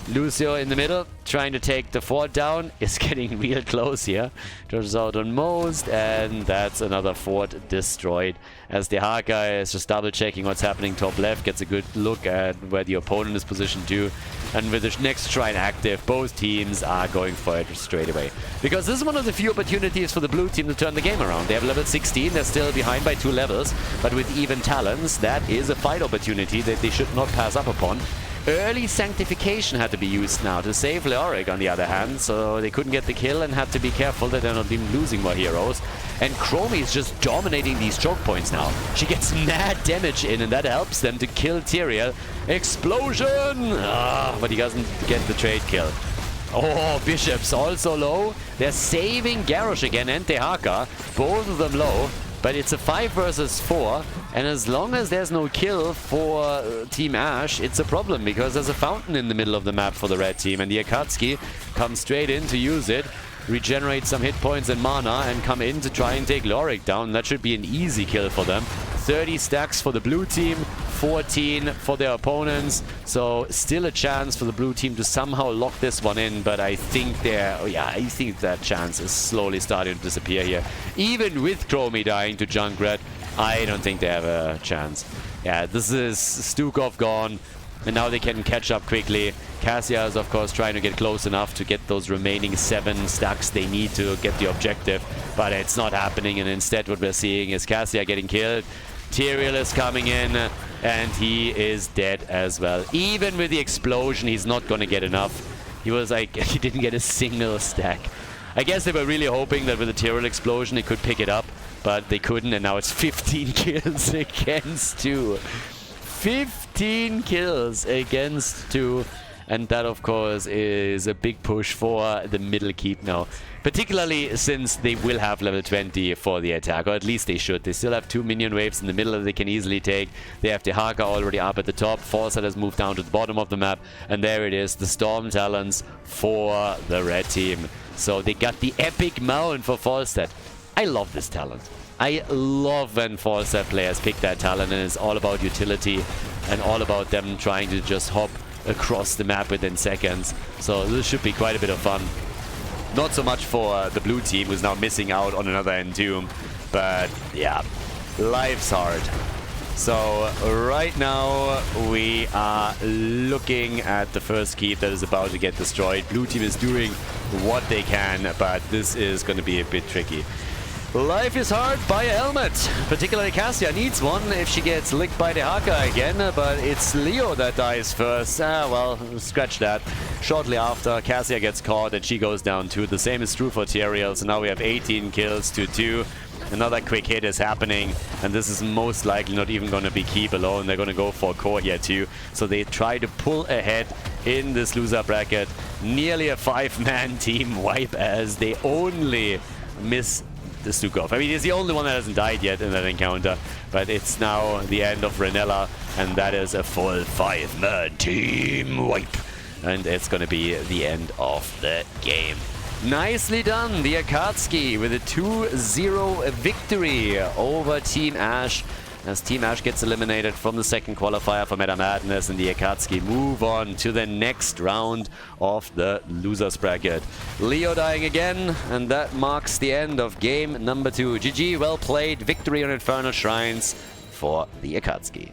Lucio in the middle, trying to take the fort down, is getting real close here. George out on most, and that's another fort destroyed. As the Haka is just double checking what's happening top left, gets a good look at where the opponent is positioned to. And with the next shrine active, both teams are going for it straight away. Because this is one of the few opportunities for the blue team to turn the game around. They have level 16, they're still behind by 2 levels, but with even talents, that is a fight opportunity that they should not pass up upon. Early sanctification had to be used now to save Leoric on the other hand, so they couldn't get the kill and had to be careful that they're not even losing more heroes. And Chromie is just dominating these choke points now. She gets mad damage in and that helps them to kill Tyrael. Explosion! But he doesn't get the trade kill. Oh, Bishops also low. They're saving Garrosh again and Tehaka, both of them low. But it's a 5 versus 4, and as long as there's no kill for Team Ash, it's a problem, because there's a fountain in the middle of the map for the red team, and the Akatsuki comes straight in to use it, regenerate some hit points and mana, and come in to try and take Leoric down. That should be an easy kill for them. 30 stacks for the blue team, 14 for their opponents, so still a chance for the blue team to somehow lock this one in, but I think I think that chance is slowly starting to disappear here. Even with Chromie dying to Junkrat, I don't think they have a chance. Yeah, this is Stukov gone, and now they can catch up quickly. Cassia is of course trying to get close enough to get those remaining 7 stacks they need to get the objective, but it's not happening, and instead what we're seeing is Cassia getting killed. Tyrael is coming in, and he is dead as well. Even with the explosion, he's not going to get enough. He was like, he didn't get a single stack. I guess they were really hoping that with the Tyrael explosion, they could pick it up, but they couldn't, and now it's 15 kills against 2. 15 kills against 2. And that, of course, is a big push for the middle keep now. Particularly since they will have level 20 for the attack, or at least they should. They still have 2 minion waves in the middle that they can easily take. They have the Haka already up at the top. Foresight has moved down to the bottom of the map. And there it is, the Storm Talons for the red team. So they got the epic mount for Falstad. I love this talent. I love when Falstad players pick that talent, and it's all about utility and all about them trying to just hop across the map within seconds. So this should be quite a bit of fun. Not so much for the blue team, who's now missing out on another Entomb, but yeah, life's hard. So right now we are looking at the first keep that is about to get destroyed. Blue team is doing what they can, but this is going to be a bit tricky. Life is hard. Buy a helmet. Particularly Cassia needs one if she gets licked by the Haka again, but it's Leo that dies first. Well, scratch that. Shortly after, Cassia gets caught and she goes down too. The same is true for Tyrael, so now we have 18 kills to 2. Another quick hit is happening, and this is most likely not even going to be keep alone. They're going to go for core here too. So they try to pull ahead in this loser bracket. Nearly a 5-man team wipe as they only miss the Stukov. I mean, he's the only one that hasn't died yet in that encounter, but it's now the end of Renella, and that is a full 5-man team wipe. And it's going to be the end of the game. Nicely done, the Akatsuki with a 2-0 victory over Team Ash, as Team Ash gets eliminated from the second qualifier for Meta Madness, and the Akatsuki move on to the next round of the losers bracket. Leo dying again, and that marks the end of game number 2. GG, well played, victory on Infernal Shrines for the Akatsuki.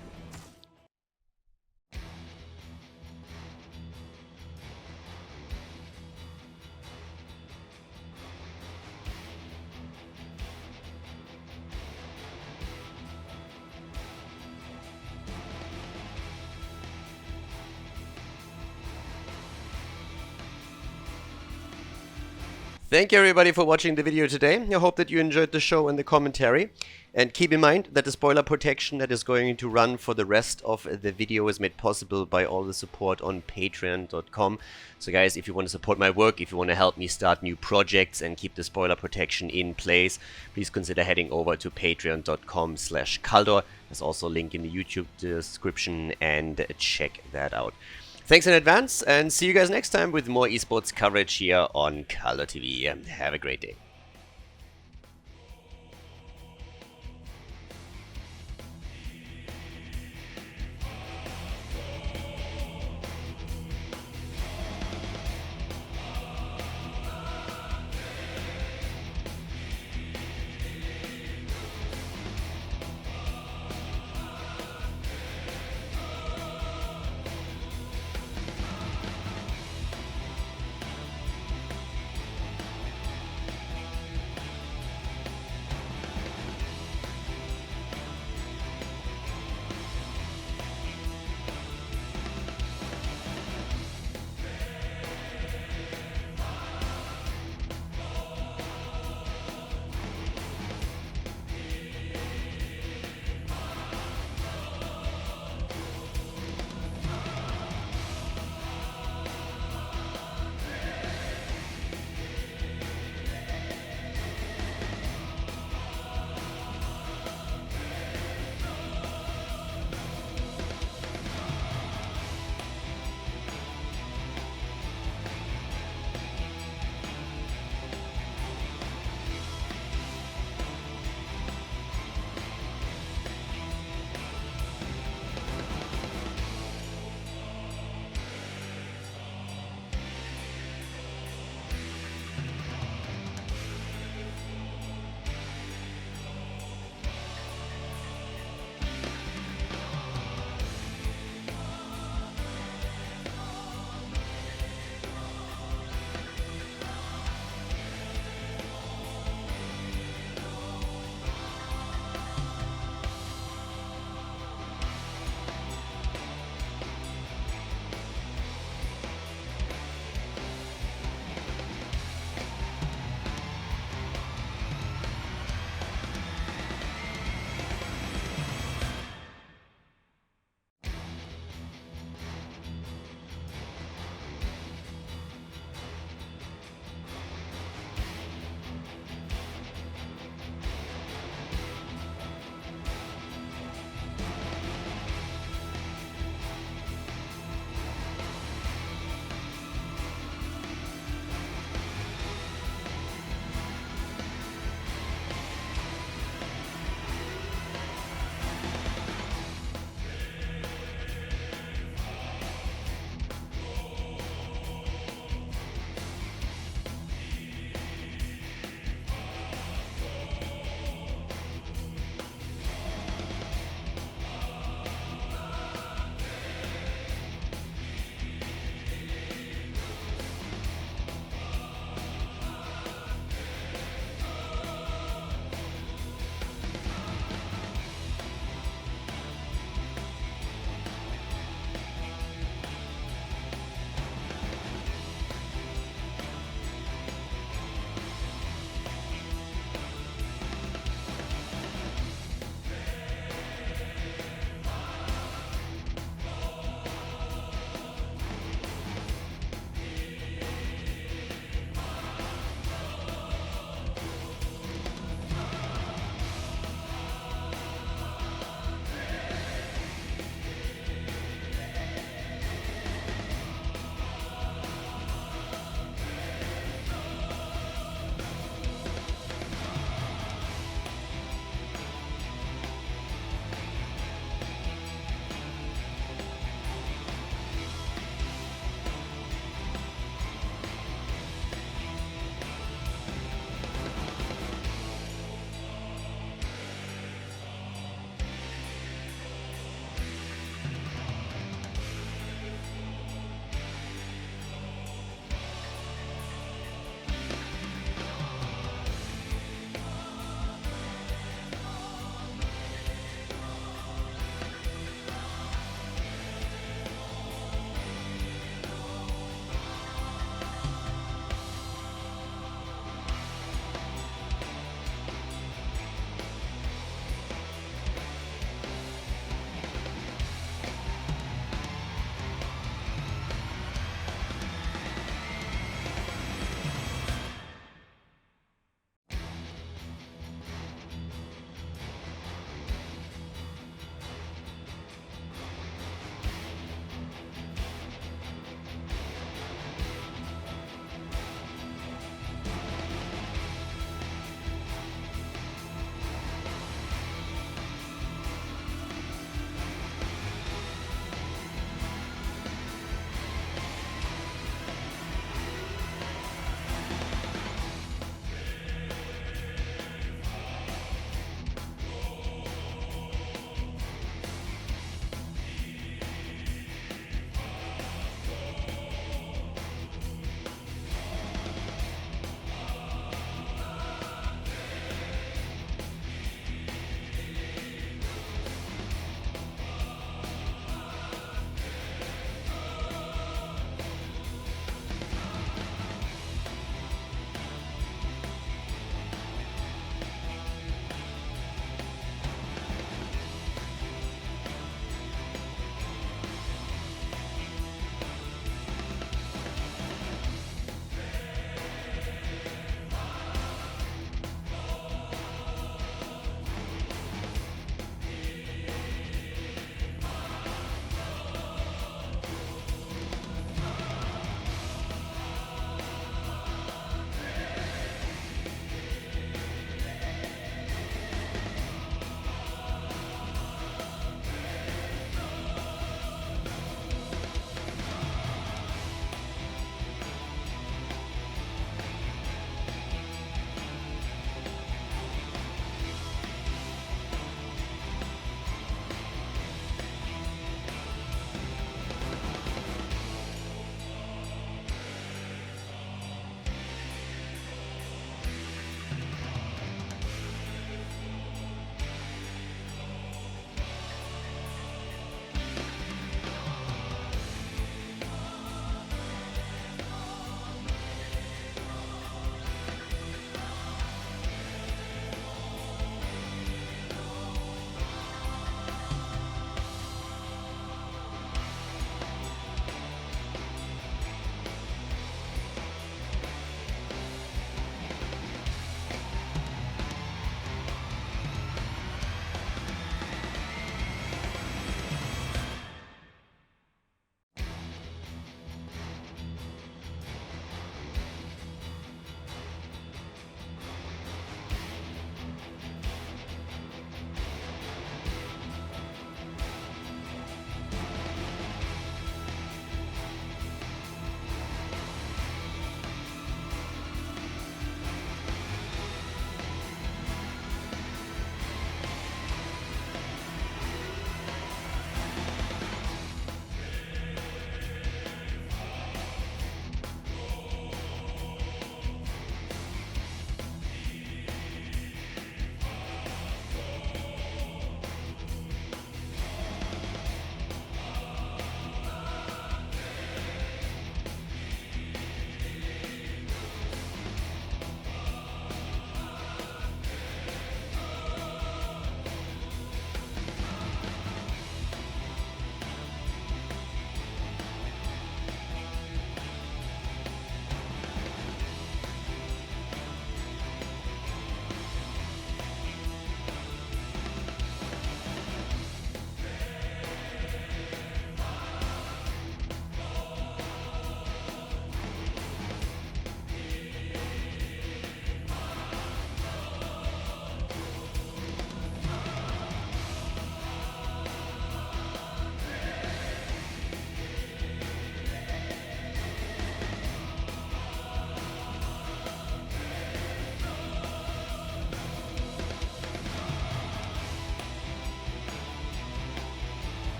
Thank you everybody for watching the video today. I hope that you enjoyed the show and the commentary. And keep in mind that the spoiler protection that is going to run for the rest of the video is made possible by all the support on patreon.com. So guys, if you want to support my work, if you want to help me start new projects and keep the spoiler protection in place, please consider heading over to patreon.com/Khaldor. There's also a link in the YouTube description, and check that out. Thanks in advance, and see you guys next time with more esports coverage here on Khaldor TV. Have a great day.